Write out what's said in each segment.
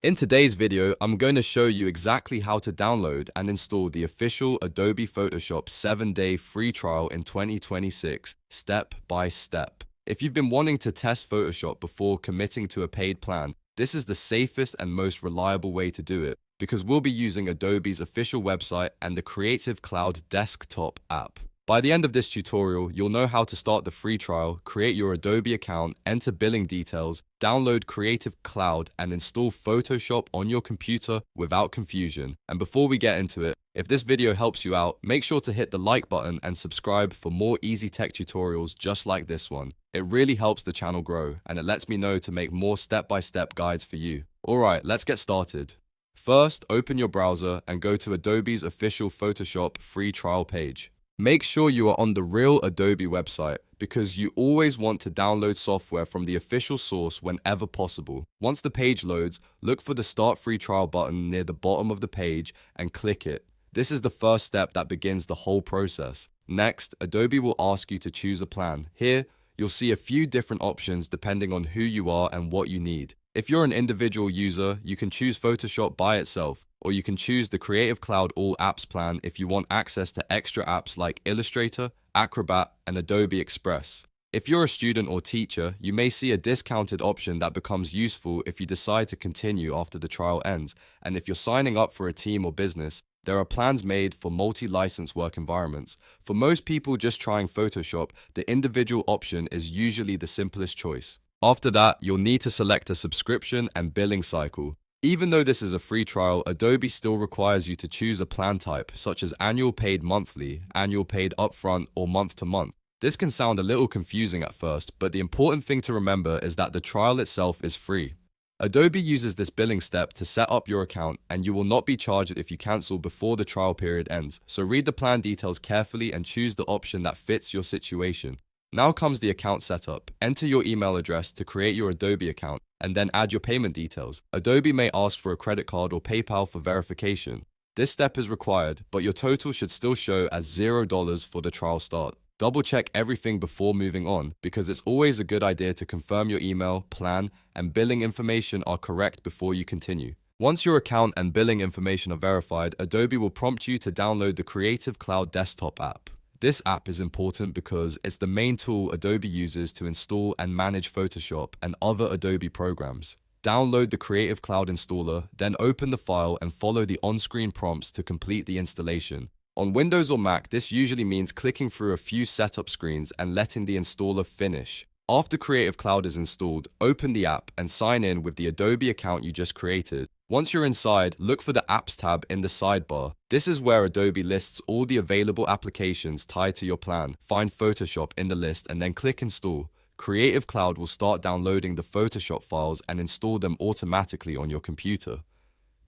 In today's video, I'm going to show you exactly how to download and install the official Adobe Photoshop 7-day free trial in 2026, step by step. If you've been wanting to test Photoshop before committing to a paid plan, this is the safest and most reliable way to do it because we'll be using Adobe's official website and the Creative Cloud desktop app. By the end of this tutorial, you'll know how to start the free trial, create your Adobe account, enter billing details, download Creative Cloud, and install Photoshop on your computer without confusion. And before we get into it, if this video helps you out, make sure to hit the like button and subscribe for more easy tech tutorials just like this one. It really helps the channel grow, and it lets me know to make more step-by-step guides for you. Alright, let's get started. First, open your browser and go to Adobe's official Photoshop free trial page. Make sure you are on the real Adobe website because you always want to download software from the official source whenever possible. Once the page loads, look for the Start Free Trial button near the bottom of the page and click it. This is the first step that begins the whole process. Next, Adobe will ask you to choose a plan. Here, you'll see a few different options depending on who you are and what you need. If you're an individual user, you can choose Photoshop by itself, or you can choose the Creative Cloud All Apps plan if you want access to extra apps like Illustrator, Acrobat, and Adobe Express. If you're a student or teacher, you may see a discounted option that becomes useful if you decide to continue after the trial ends, and if you're signing up for a team or business, there are plans made for multi-license work environments. For most people just trying Photoshop, the individual option is usually the simplest choice. After that, you'll need to select a subscription and billing cycle. Even though this is a free trial, Adobe still requires you to choose a plan type, such as annual paid monthly, annual paid upfront, or month to month. This can sound a little confusing at first, but the important thing to remember is that the trial itself is free. Adobe uses this billing step to set up your account, and you will not be charged if you cancel before the trial period ends. So read the plan details carefully and choose the option that fits your situation. Now comes the account setup. Enter your email address to create your Adobe account and then add your payment details. Adobe may ask for a credit card or PayPal for verification. This step is required, but your total should still show as $0 for the trial start. Double check everything before moving on because it's always a good idea to confirm your email, plan, and billing information are correct before you continue. Once your account and billing information are verified, Adobe will prompt you to download the Creative Cloud desktop app. This app is important because it's the main tool Adobe uses to install and manage Photoshop and other Adobe programs. Download the Creative Cloud installer, then open the file and follow the on-screen prompts to complete the installation. On Windows or Mac, this usually means clicking through a few setup screens and letting the installer finish. After Creative Cloud is installed, open the app and sign in with the Adobe account you just created. Once you're inside, look for the Apps tab in the sidebar. This is where Adobe lists all the available applications tied to your plan. Find Photoshop in the list and then click Install. Creative Cloud will start downloading the Photoshop files and install them automatically on your computer.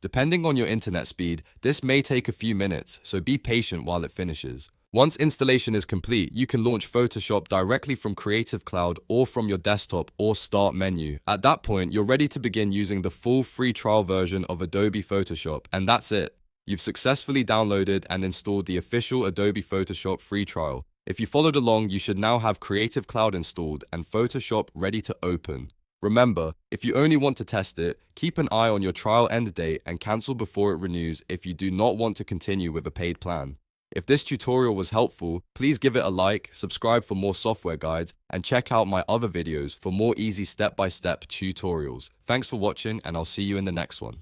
Depending on your internet speed, this may take a few minutes, so be patient while it finishes. Once installation is complete, you can launch Photoshop directly from Creative Cloud or from your desktop or Start menu. At that point, you're ready to begin using the full free trial version of Adobe Photoshop, and that's it. You've successfully downloaded and installed the official Adobe Photoshop free trial. If you followed along, you should now have Creative Cloud installed and Photoshop ready to open. Remember, if you only want to test it, keep an eye on your trial end date and cancel before it renews if you do not want to continue with a paid plan. If this tutorial was helpful, please give it a like, subscribe for more software guides, and check out my other videos for more easy step-by-step tutorials. Thanks for watching, and I'll see you in the next one.